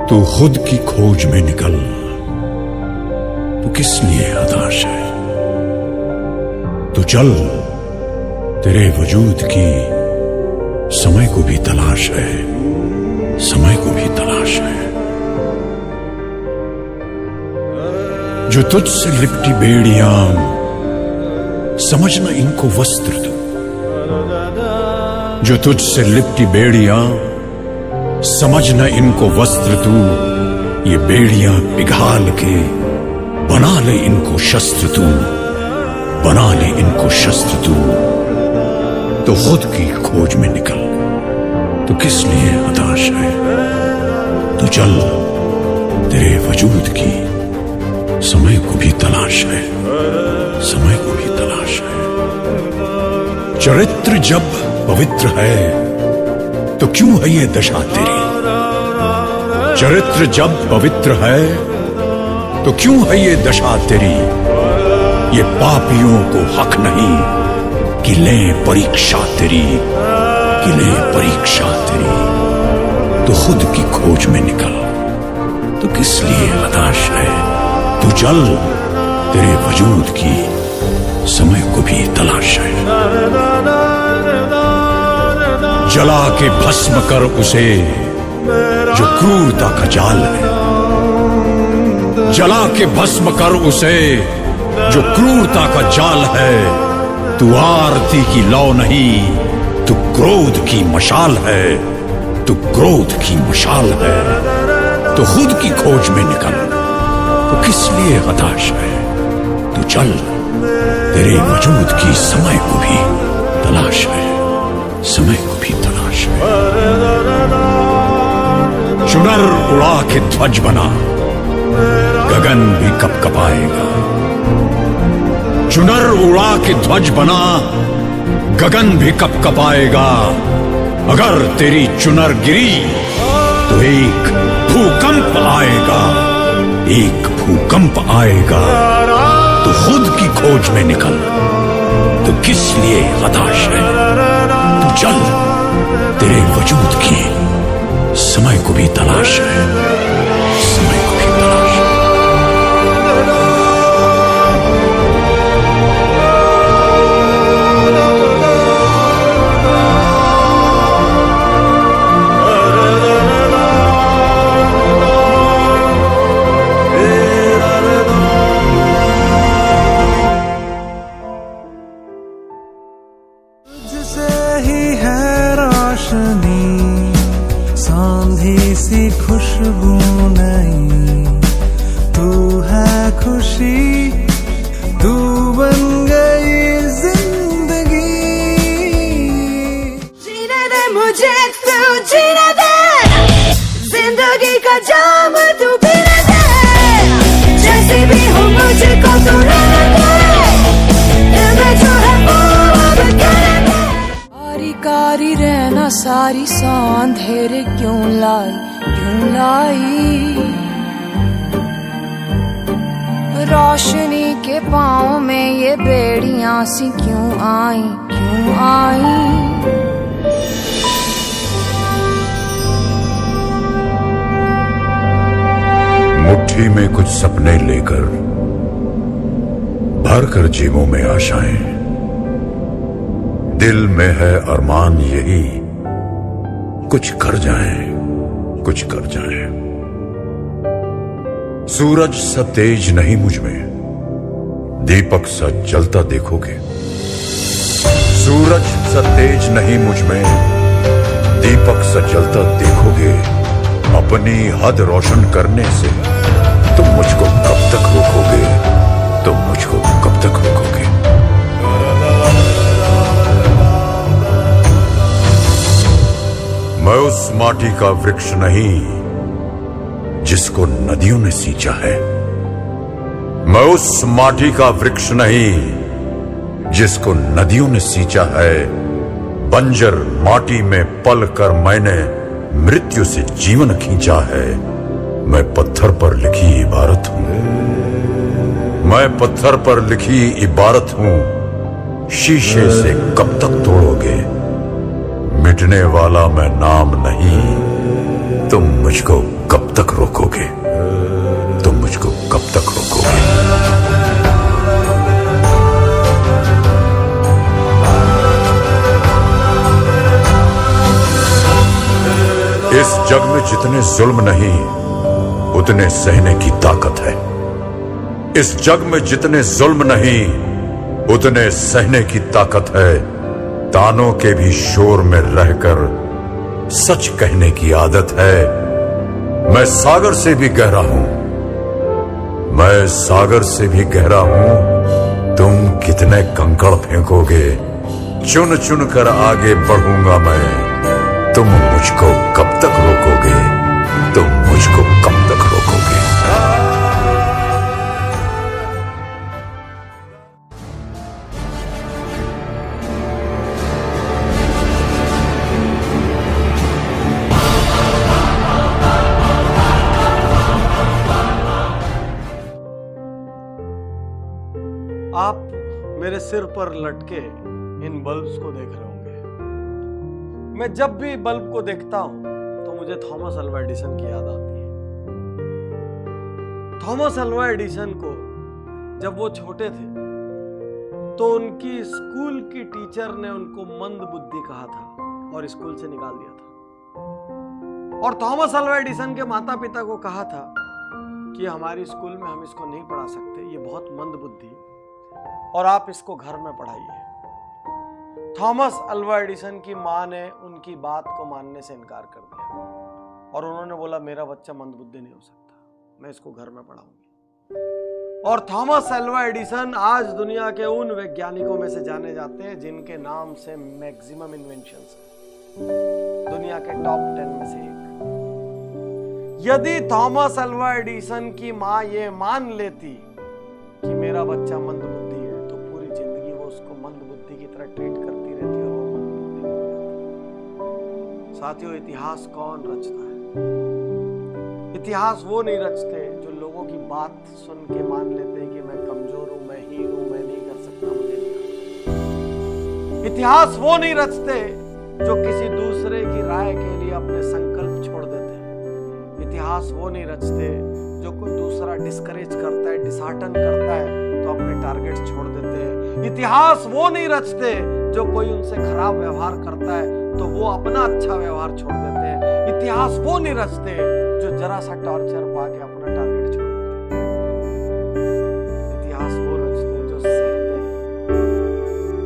तू खुद की खोज में निकल, तू किस लिए हताश है? तू चल, तेरे वजूद की समय को भी तलाश है, समय को भी तलाश है। जो तुझसे लिपटी बेड़ियां, समझना इनको वस्त्र तू। जो तुझसे लिपटी बेड़ियां, समझना इनको वस्त्र तू। ये बेड़ियां पिघाल के बना ले इनको शस्त्र तू, बना ले इनको शस्त्र तू। तो खुद की खोज में निकल, तो किस लिए हताश है? तो चल, तेरे वजूद की समय को भी तलाश है, समय को भी तलाश है। चरित्र जब पवित्र है तो क्यों है ये दशा तेरी? चरित्र जब पवित्र है तो क्यों है ये दशा तेरी? ये पापियों को हक नहीं कि ले परीक्षा तेरी, कि ले परीक्षा तेरी। तो खुद की खोज में निकल, तो किस लिए हताश है? तू चल, तेरे वजूद की समय को भी तलाश है। जला के भस्म कर उसे जो क्रूरता का जाल है, जला के भस्म कर उसे जो क्रूरता का जाल है। तू आरती की लौ नहीं, तू क्रोध की मशाल है, तू क्रोध की मशाल है। तो खुद की खोज में निकल, तो किस लिए हताश है? तू चल, तेरे वजूद की समय को भी तलाश है, समय को भी तलाश है। चुनर उड़ा के ध्वज बना, गगन भी कपकपाएगा। चुनर उड़ा के ध्वज बना, गगन भी कपकपाएगा। अगर तेरी चुनर गिरी तो एक भूकंप आएगा, एक भूकंप आएगा। तो खुद की खोज में निकल, तो किस लिए हताश है? तू चल, तेरे वजूद की समय को भी तलाश है, समय को भी तलाश है। सांधी सी खुशबू नहीं, तू है खुशी, तू बन गई जिंदगी। जीने दे मुझे, तू जीने दे, जिंदगी का जाम तू पीने दे। जैसे भी हो मुझको तू रहने दे, दिल में जो है वो अब कहने दे। कारी कारी रहना सारी सा अंधेरे क्यों लाई, क्यों लाई? रोशनी के पाँव में ये बेड़ियां सी क्यों आई, क्यों आई? मुट्ठी में कुछ सपने लेकर भर कर जेबों में आशाएं, दिल में है अरमान यही कुछ कर जाएं, कुछ कर जाएं। सूरज सा तेज नहीं मुझ में, दीपक सा जलता देखोगे। सूरज सा तेज नहीं मुझ में, दीपक सा जलता देखोगे। अपनी हद रोशन करने से तुम मुझको कब तक रोकोगे? तुम मुझको कब तक रोकोगे? मैं उस माटी का वृक्ष नहीं जिसको नदियों ने सींचा है। मैं उस माटी का वृक्ष नहीं जिसको नदियों ने सींचा है। बंजर माटी में पल कर मैंने मृत्यु से जीवन खींचा है। मैं पत्थर पर लिखी इबारत हूं, मैं पत्थर पर लिखी इबारत हूं। शीशे से कब तक तोड़ोगे? मिटने वाला मैं नाम नहीं, तुम मुझको कब तक रोकोगे? तुम मुझको कब तक रोकोगे? इस जग में जितने जुल्म नहीं, उतने सहने की ताकत है। इस जग में जितने जुल्म नहीं, उतने सहने की ताकत है। तानों के भी शोर में रहकर सच कहने की आदत है। मैं सागर से भी गहरा हूं, मैं सागर से भी गहरा हूं। तुम कितने कंकड़ फेंकोगे, चुन चुन कर आगे बढ़ूंगा मैं। तुम मुझको कब तक रोकोगे? तुम मुझको कब तक रोकोगे? आप मेरे सिर पर लटके इन बल्ब्स को देख रहे होंगे। मैं जब भी बल्ब को देखता हूं तो मुझे थॉमस अल्वा एडिसन की याद आती है। थॉमस अल्वा एडिसन को जब वो छोटे थे तो उनकी स्कूल की टीचर ने उनको मंद बुद्धि कहा था और स्कूल से निकाल दिया था। और थॉमस अल्वा एडिसन के माता पिता को कहा था कि हमारी स्कूल में हम इसको नहीं पढ़ा सकते, ये बहुत मंद बुद्धि है और आप इसको घर में पढ़ाइए। थॉमस अल्वा एडिसन की मां ने उनकी बात को मानने से इनकार कर दिया और उन्होंने बोला मेरा बच्चा मंदबुद्धि नहीं हो सकता, मैं इसको घर में पढ़ाऊंगी। और थॉमस अल्वा एडिसन आज दुनिया के उन वैज्ञानिकों में से जाने जाते हैं जिनके नाम से मैक्सिमम इन्वेंशंस हैं, दुनिया के टॉप 10 में से एक। यदि थॉमस अल्वा एडिसन की मां ये मान लेती कि मेरा बच्चा मंदबुद्धि है तो पूरी जिंदगी वो उसको मंदबुद्धि की तरह ट्रीट करती रहती और वो मंदबुद्धि बन जाती। साथियों, इतिहास कौन रचता है? इतिहास वो नहीं रचते जो लोगों की बात सुन के मान लेते हैं कि मैं कमजोर हूं, मैं हीन हूं, मैं नहीं कर सकता, मुझे नहीं। इतिहास वो नहीं रचते जो किसी दूसरे की राय के लिए अपने संकल्प छोड़ देते हैं। इतिहास वो नहीं रचते जो कोई दूसरा डिस्करेज करता है, डिसहार्टन करता है तो अपने टारगेट्स छोड़ देते हैं। इतिहास वो नहीं रचते जो कोई उनसे खराब व्यवहार करता है तो वो अपना अच्छा व्यवहार छोड़ देते हैं। इतिहास वो नहीं रचते जो जरा सा टॉर्चर पाके अपना टारगेट छोड़ देते हैं। इतिहास वो रचते हैं जो सहते हैं।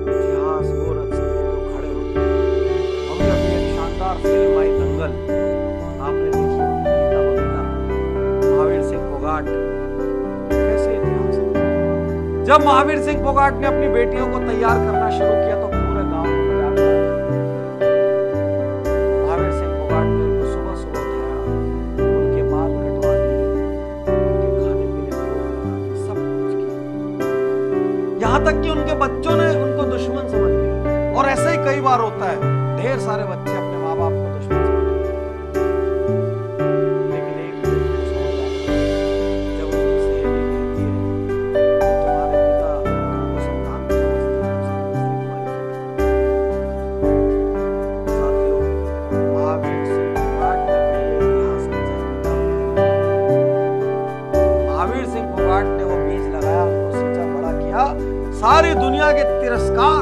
इतिहास वो रचते हैं जो खड़े होते हैं। हमने अपनी एक शानदार फिल्म आई दंगल, आपने देखी होगी, गीता बबीता, महावीर सिंह फोगाट, कैसे इतिहास है। जब महावीर सिंह फोगाट ने अपनी बेटियों को तैयार करना शुरू किया तो पूरे गांव में मजाक उड़ाया। महावीर सिंह फोगाट ने उनको सुबह सुबह उठाया, उनके बाल कटवा दिए, उनके खाने पीने का सब कुछ किया, यहाँ तक कि उनके बच्चों ने उनको दुश्मन समझ लिया। और ऐसा ही कई बार होता है, ढेर सारे बच्चे अपने माँ बाप को दुश्मन समझ लेते हैं। लेकिन एक दिन उनको समझ आता है, जब उसकी सहेली कहती है कि तुम्हारे पिता तुमको संतान नहीं समझते, साथियों, महावीर सिंह फोगाट ने पहले इतिहास की जड़ डाली। महावीर सिंह फोगाट ने वो बीज लगाया, उनको सींचा, बड़ा किया, सारी दुनिया के तिरस्कार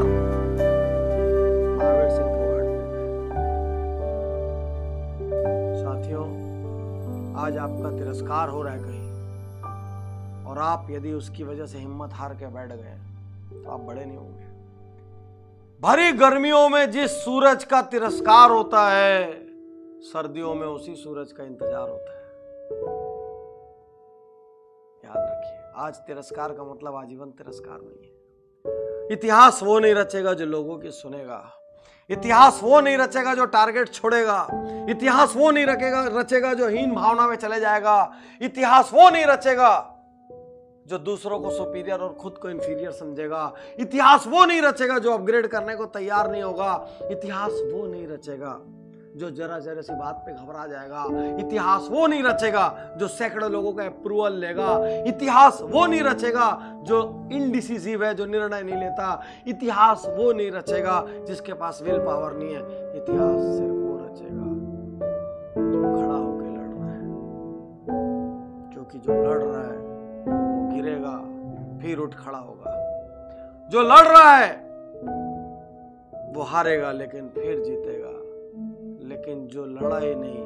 महावीर सिंह फोगाट ने। साथियों, आज आपका तिरस्कार हो रहा है कहीं और आप यदि उसकी वजह से हिम्मत हार के बैठ गए तो आप बड़े नहीं होंगे। भरी गर्मियों में जिस सूरज का तिरस्कार होता है, सर्दियों में उसी सूरज का इंतजार होता है। याद रखिए, आज तिरस्कार का मतलब आजीवन तिरस्कार नहीं है। इतिहास वो नहीं रचेगा जो लोगों की सुनेगा। इतिहास वो नहीं रचेगा जो टारगेट छोड़ेगा। इतिहास वो नहीं रचेगा जो हीन भावना में चले जाएगा। इतिहास वो नहीं रचेगा जो दूसरों को सुपीरियर और खुद को इंफीरियर समझेगा। इतिहास वो नहीं रचेगा जो अपग्रेड करने को तैयार नहीं होगा। इतिहास वो नहीं रचेगा जो जरा जरा सी बात पे घबरा जाएगा। इतिहास वो नहीं रचेगा जो सैकड़ों लोगों का अप्रूवल लेगा। इतिहास वो नहीं रचेगा जो इनडिसिसिव है, जो निर्णय नहीं लेता। इतिहास वो नहीं रचेगा जिसके पास विल पावर नहीं है। इतिहास सिर्फ वो रचेगा जो खड़ा होकर लड़ रहा है। कि जो लड़ रहा है वो गिरेगा फिर उठ खड़ा होगा, जो लड़ रहा है वो हारेगा लेकिन फिर जीतेगा, लेकिन जो लड़ा ही नहीं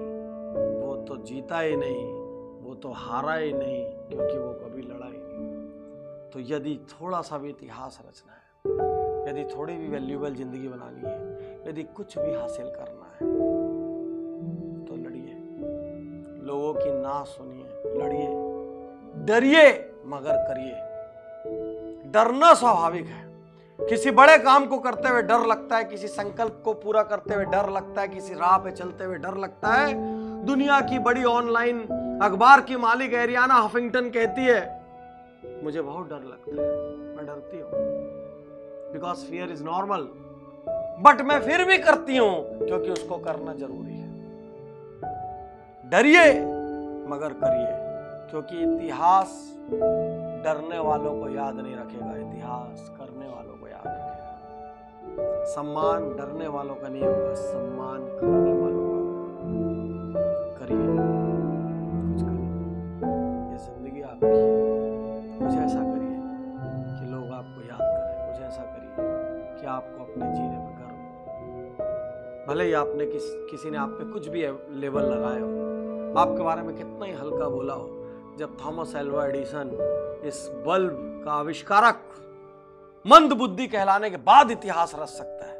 वो तो जीता ही नहीं, वो तो हारा ही नहीं, क्योंकि वो कभी लड़ा ही नहीं। तो यदि थोड़ा सा भी इतिहास रचना है, यदि थोड़ी भी वैल्यूएबल जिंदगी बनानी है, यदि कुछ भी हासिल करना है तो लड़िए, लोगों की ना सुनिए, लड़िए, डरिए मगर करिए। डरना स्वाभाविक है, किसी बड़े काम को करते हुए डर लगता है, किसी संकल्प को पूरा करते हुए डर लगता है, किसी राह पे चलते हुए डर लगता है। दुनिया की बड़ी ऑनलाइन अखबार की मालिक एरियाना हफिंगटन कहती है मुझे बहुत डर लगता है, मैं डरती हूं, because fear is normal, but मैं फिर भी करती हूं क्योंकि उसको करना जरूरी है। डरिए मगर करिए, क्योंकि इतिहास डरने वालों को याद नहीं रखेगा, इतिहास करने वालों को याद रखेगा। सम्मान डरने वालों का नहीं होगा, सम्मान करने वालों का होगा। करिए, कुछ करिए, ये जिंदगी आपकी है, कुछ ऐसा करिए कि लोग आपको याद करें, कुछ ऐसा करिए कि आपको अपने जीने पर गर्व हो। भले ही आपने किसी ने आप पे कुछ भी लेबल लगाए हो, आपके बारे में कितना ही हल्का बोला हो, जब थॉमस एल्वा एडिसन इस बल्ब का आविष्कारक मंद बुद्धि कहलाने के बाद इतिहास रच सकता है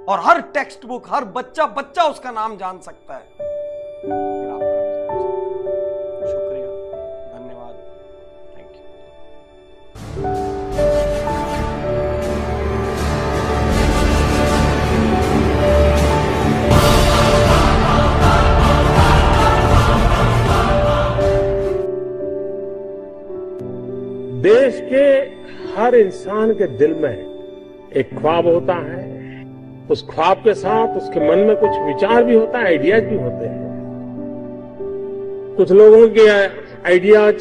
और हर टेक्स्ट बुक, हर बच्चा उसका नाम जान सकता है, फिर आपका भी जान सकता है। शुक्रिया, धन्यवाद, थैंक यू। देश के हर इंसान के दिल में एक ख्वाब होता है, उस ख्वाब के साथ उसके मन में कुछ विचार भी होता है, आइडियाज भी होते हैं। कुछ लोगों के आइडियाज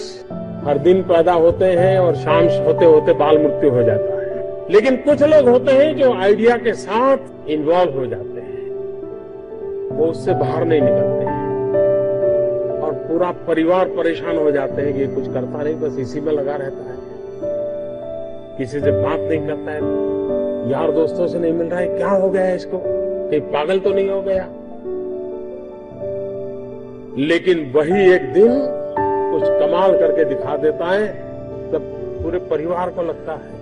हर दिन पैदा होते हैं और शाम होते होते बाल मृत्यु हो जाता है, लेकिन कुछ लोग होते हैं जो आइडिया के साथ इन्वॉल्व हो जाते हैं, वो उससे बाहर नहीं निकलते हैं और पूरा परिवार परेशान हो जाते हैं कि कुछ करता नहीं, बस इसी में लगा रहता है, किसी से बात नहीं करता है, यार दोस्तों से नहीं मिल रहा है, क्या हो गया है इसको, कहीं पागल तो नहीं हो गया। लेकिन वही एक दिन कुछ कमाल करके दिखा देता है, तब पूरे परिवार को लगता है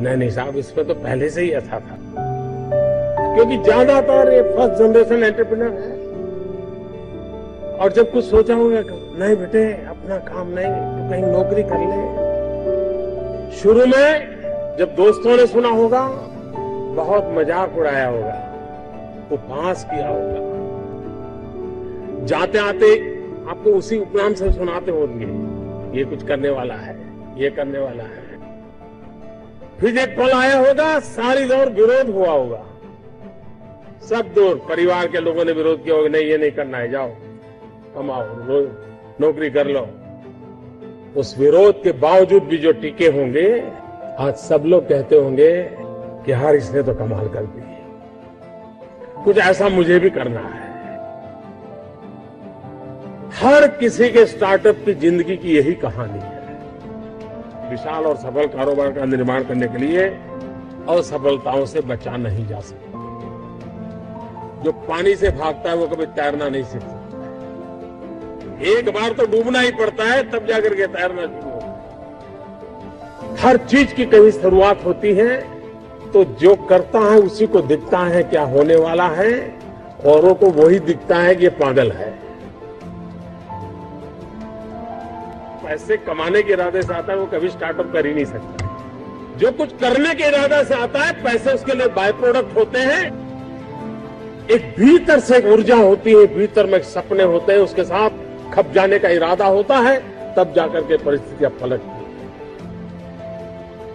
नहीं साहब, इसमें तो पहले से ही अच्छा था, क्योंकि ज्यादातर ये फर्स्ट जनरेशन एंटरप्रेन्योर है। और जब कुछ सोचा होगा नहीं बेटे अपना काम नहीं तो कहीं नौकरी कर ले, शुरू में जब दोस्तों ने सुना होगा बहुत मजाक उड़ाया होगा, वो पास किया होगा, जाते आते आपको उसी उपनाम से सुनाते होंगे ये कुछ करने वाला है, ये करने वाला है। फिर एक पल आया होगा सारी दौर विरोध हुआ होगा, सब दूर परिवार के लोगों ने विरोध किया होगा, नहीं ये नहीं करना है, जाओ कमाओ नौकरी कर लो। उस विरोध के बावजूद भी जो टिके होंगे, आज सब लोग कहते होंगे कि यार इसने तो कमाल कर दी, कुछ ऐसा मुझे भी करना है। हर किसी के स्टार्टअप की जिंदगी की यही कहानी है। विशाल और सफल कारोबार का निर्माण करने के लिए असफलताओं से बचा नहीं जा सकता। जो पानी से भागता है वो कभी तैरना नहीं सीख सकता, एक बार तो डूबना ही पड़ता है तब जाकर के तैरना शुरू होता है। हर चीज की कहीं शुरुआत होती है, तो जो करता है उसी को दिखता है क्या होने वाला है, औरों को वही दिखता है कि ये पागल है। पैसे कमाने के इरादे से आता है वो कभी स्टार्टअप कर ही नहीं सकता। जो कुछ करने के इरादे से आता है, पैसे उसके लिए बाय प्रोडक्ट होते हैं। एक भीतर से एक ऊर्जा होती है, भीतर में सपने होते हैं, उसके साथ खप जाने का इरादा होता है, तब जाकर के परिस्थितियां पलटती है।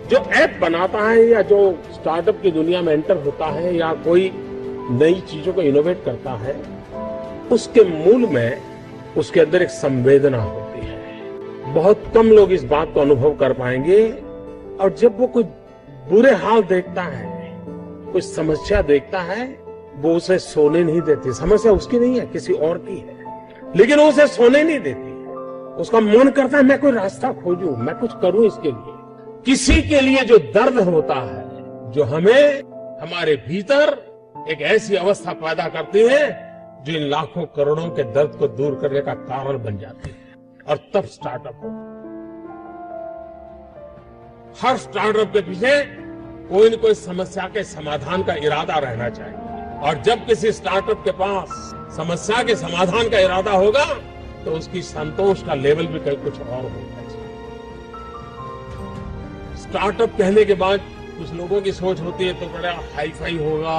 जो ऐप बनाता है या जो स्टार्टअप की दुनिया में एंटर होता है या कोई नई चीजों को इनोवेट करता है, उसके मूल में उसके अंदर एक संवेदना होती है। बहुत कम लोग इस बात को अनुभव कर पाएंगे, और जब वो कोई बुरे हाल देखता है, कोई समस्या देखता है, वो उसे सोने नहीं देती। समस्या उसकी नहीं है, किसी और की है, लेकिन वो उसे सोने नहीं देती है। उसका मन करता है मैं कोई रास्ता खोजूं, मैं कुछ करूं इसके लिए। किसी के लिए जो दर्द होता है, जो हमें हमारे भीतर एक ऐसी अवस्था पैदा करती है जो इन लाखों करोड़ों के दर्द को दूर करने का कारण बन जाती है, और तब स्टार्टअप हो। हर स्टार्टअप के पीछे कोई न कोई समस्या के समाधान का इरादा रहना चाहिए, और जब किसी स्टार्टअप के पास समस्या के समाधान का इरादा होगा तो उसकी संतोष का लेवल भी कहीं कुछ और होगा। स्टार्टअप कहने के बाद कुछ लोगों की सोच होती है तो बड़ा हाई फाई होगा,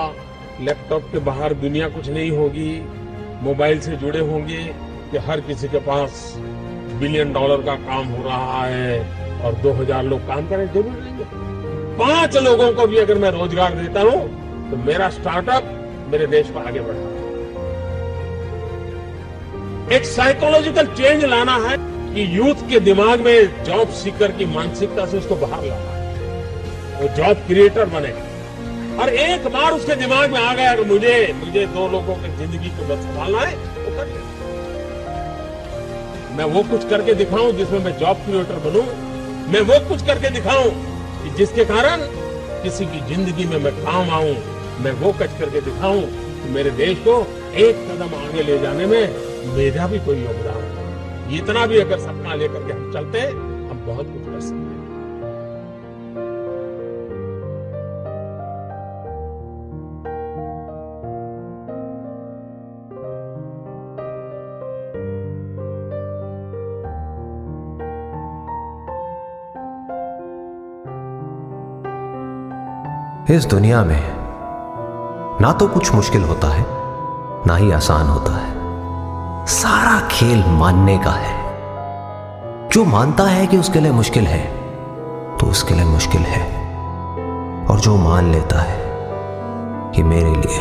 लैपटॉप के बाहर दुनिया कुछ नहीं होगी, मोबाइल से जुड़े होंगे, कि हर किसी के पास $1 बिलियन का काम हो रहा है और 2000 लोग काम करें। जरूर नहीं, 5 लोगों को भी अगर मैं रोजगार देता हूं तो मेरा स्टार्टअप मेरे देश को आगे बढ़ा। एक साइकोलॉजिकल चेंज लाना है कि यूथ के दिमाग में जॉब सीकर की मानसिकता से उसको बाहर लाना है, वो जॉब क्रिएटर बनेगा। और एक बार उसके दिमाग में आ गया कि मुझे 2 लोगों की जिंदगी को बस संभालना है, तो कर ले। मैं वो कुछ करके दिखाऊं जिसमें मैं जॉब क्रिएटर बनूं, मैं वो कुछ करके दिखाऊं कि जिसके कारण किसी की जिंदगी में मैं काम आऊं, मैं वो कुछ करके दिखाऊं कि मेरे देश को एक कदम आगे ले जाने में मेरा भी कोई योगदान है। इतना भी अगर सपना लेकर के हम चलते हैं, हम बहुत कुछ कर सकते हैं। इस दुनिया में ना तो कुछ मुश्किल होता है, ना ही आसान होता है। सारा खेल मानने का है। जो मानता है कि उसके लिए मुश्किल है तो उसके लिए मुश्किल है, और जो मान लेता है कि मेरे लिए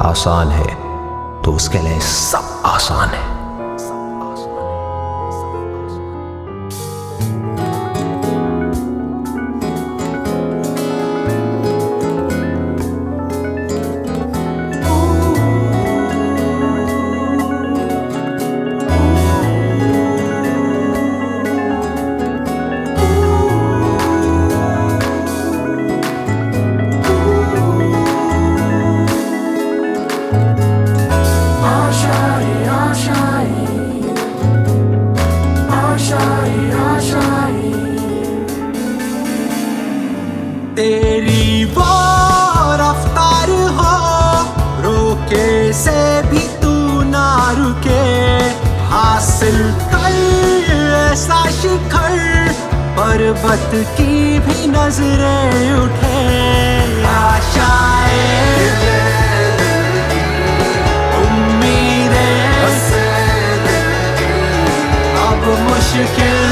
आसान है तो उसके लिए सब आसान है। तेरी वो रफ्तार हो, रोके से भी तू ना रुके, हासिल कर ऐसा शिखर, पर्वत की भी नजरें उठे। आशाएं, उम्मीदें, अब मुश्किल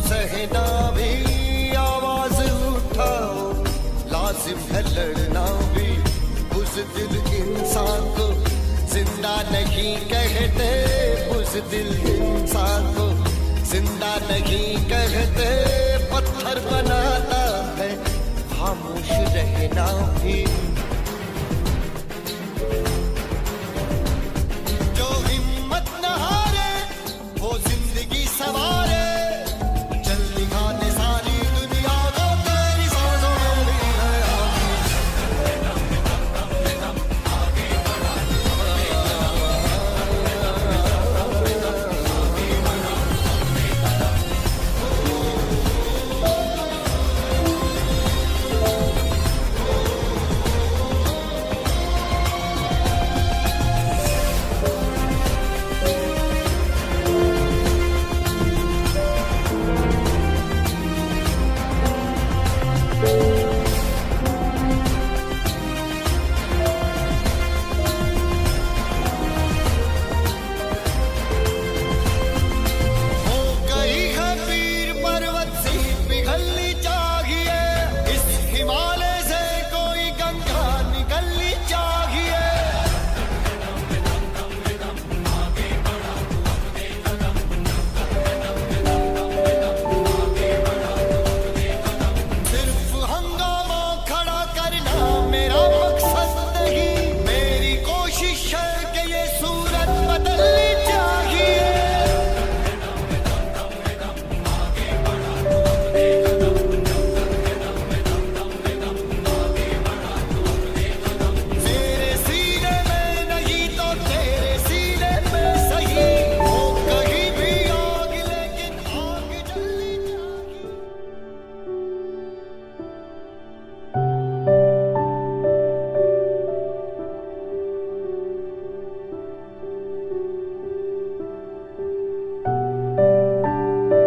सहना भी आवाज उठाओ, लाजिम है लड़ना भी। बुज़दिल इंसान को जिंदा नहीं कहते, बुज़दिल इंसान को जिंदा नहीं कहते। पत्थर बनाता है खामोश रहना भी। जो हिम्मत न हारे वो जिंदगी सवारे, चल दिखाने सारी दुनिया को तेरी सांसों में भी है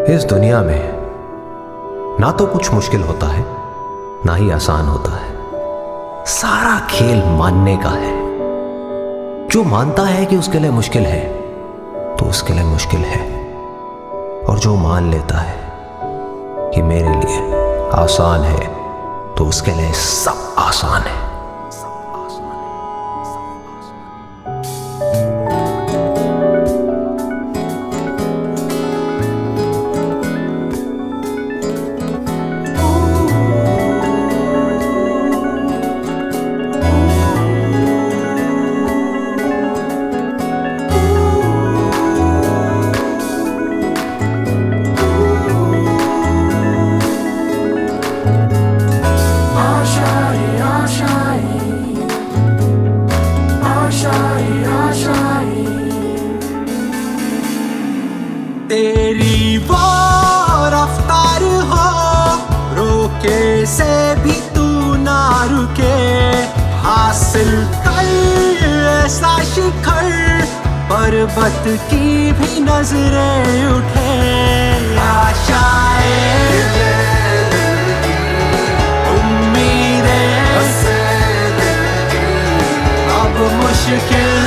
इस दुनिया में ना तो कुछ मुश्किल होता है ना ही आसान होता है। सारा खेल मानने का है। जो मानता है कि उसके लिए मुश्किल है तो उसके लिए मुश्किल है, और जो मान लेता है कि मेरे लिए आसान है तो उसके लिए सब आसान है। तेरी वो रफ्तार हो, रोके से भी तू ना रुके। हासिल कर ऐसा शिखर, पर्वत की भी नजरें उठे। आशाएं उम्मीदें अब मुश्किल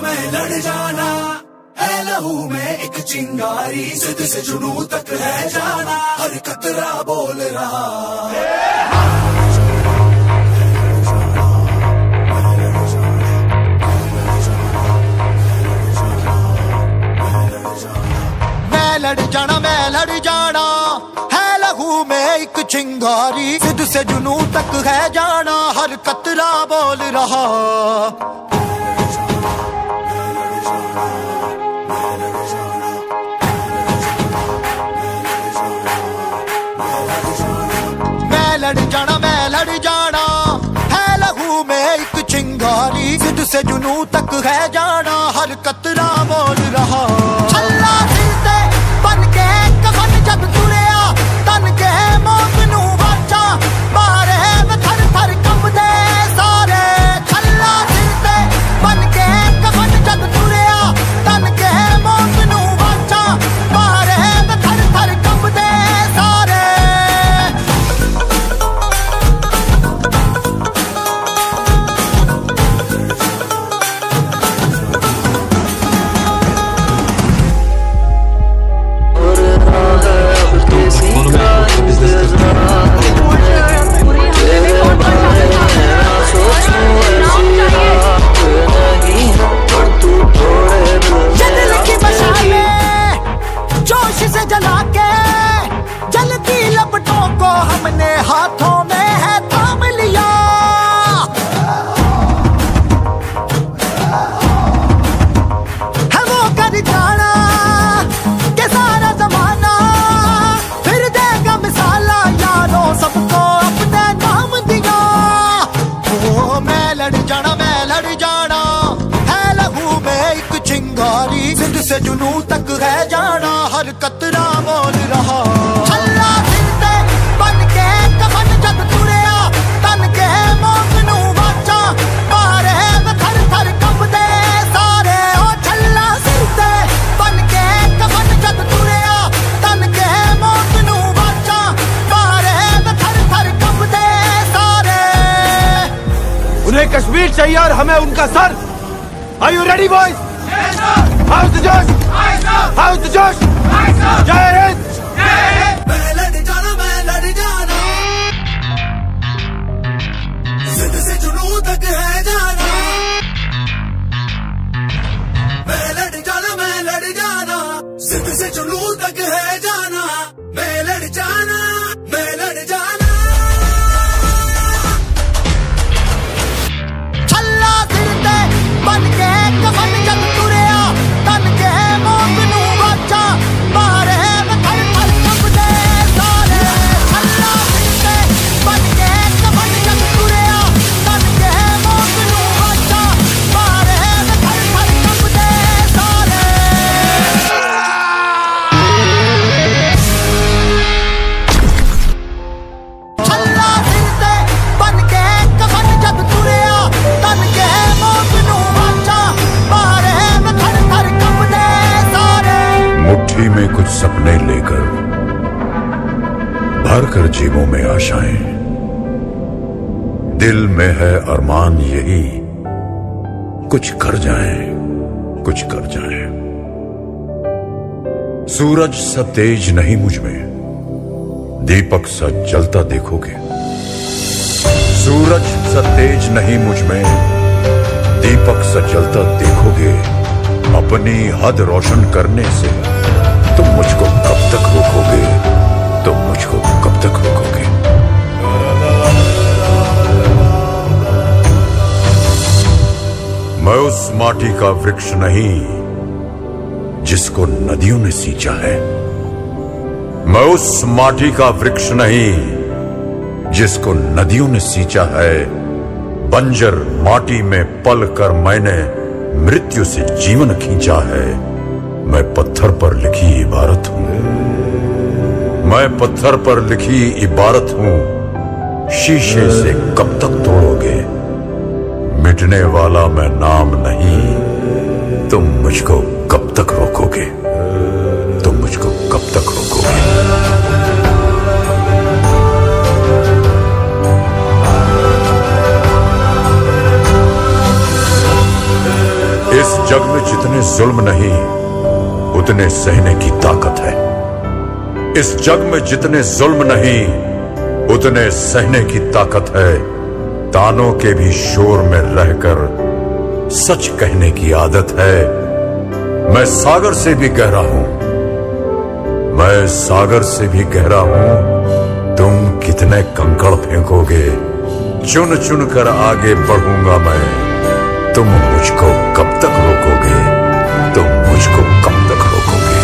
मैं लड़ जाना है लहू में एक चिंगारी, जिद से जुनू तक है जाना, हर कतरा बोल रहा लड़ जाना मैं लड़ जाना, है लहू में एक चिंगारी, जिद से जुनू तक है जाना, हर कतरा बोल रहा। मैं लड़ जाना, है लहू में एक चिंगारी, जिद से जुनू तक है जाना, हर कतरा बोल रहा। छल्ला सिरते बन के कफन जब तुरिया, तन के मौत नू वाचा, मारे में थर थर कंबदे सारे। छल्ला सिरते बन के कफन जब तुरिया, तन के मौत नू वाचा, मारे में थर थर कंबदे सारे। जोश से जला के जलती लपटों को हमने हाथों में है थाम लिया। है वो कर जाना के सारा जमाना, फिर देगा मिसाला यारों सबको अपने नाम दिया। ओ मैं लड़ जाना, है लहू में एक चिंगारी, जिद से जुनू तक है जाना, हर कतरा बोल रहा। छल्ला सिरते बन के कफन जब तुरिया, तन के मौत नू वाचा, मारे में थर थर कंबदे सारे। ओ छल्ला सिरते बन के कफन जब तुरिया, तन के मौत नू वाचा, मारे में थर थर कंबदे सारे। उन्हें कश्मीर चाहिए और हमें उनका sir. Are you ready, boys? Yes, sir. How's the Josh? Aye, sir. How's the Josh? Aye, sir. Jai Hind. Jai Hind. मैं लड़ जाना, जिद से जुनू तक है जाना। मैं लड़ जाना, जिद से जुनू तक है जाना। मैं लड़ जाना। छल्ला सिरते बन के कफन जब तुरिया, तन के मौत नू वाचा, मारे में थर थर कंबदे सारे। छल्ला सिरते बन के कफन जब तुरिया, तन के मौत नू वाचा, मारे में थर थर कंबदे सारे। छल्ला सिरते बन के कफन जब तुरिया, तन के मौत नू वाचा, मारे में थर थर कंबदे सारे। मुट्ठी में कुछ सपने लेकर भर कर जेबों में आशाएं, दिल में है अरमान यही, कुछ कर जाएं। सूरज सा तेज नहीं मुझ में, दीपक सा जलता देखोगे। सूरज सा तेज नहीं मुझ में, दीपक सा जलता देखोगे। अपनी हद रोशन करने से तुम मुझको कब तक रोकोगे? मैं उस माटी का वृक्ष नहीं जिसको नदियों ने सींचा है। मैं उस माटी का वृक्ष नहीं जिसको नदियों ने सींचा है। बंजर माटी में पल कर मैंने मृत्यु से जीवन खींचा है। मैं पत्थर पर लिखी इबारत हूं। मैं पत्थर पर लिखी इबारत हूं। शीशे से कब तक तोड़ोगे? मिटने वाला मैं नाम नहीं। तुम मुझको कब तक रोकोगे? तुम मुझको कब तक रोकोगे? इस जग में जितने जुल्म नहीं उतने सहने की ताकत है। इस जग में जितने जुल्म नहीं उतने सहने की ताकत है। तानों के भी शोर में रहकर सच कहने की आदत है। मैं सागर से भी गहरा हूं, मैं सागर से भी गहरा हूं, तुम कितने कंकड़ फेंकोगे, चुन चुन कर आगे बढ़ूंगा मैं। तुम मुझको कब तक रोकोगे, तुम मुझको कब तक रोकोगे।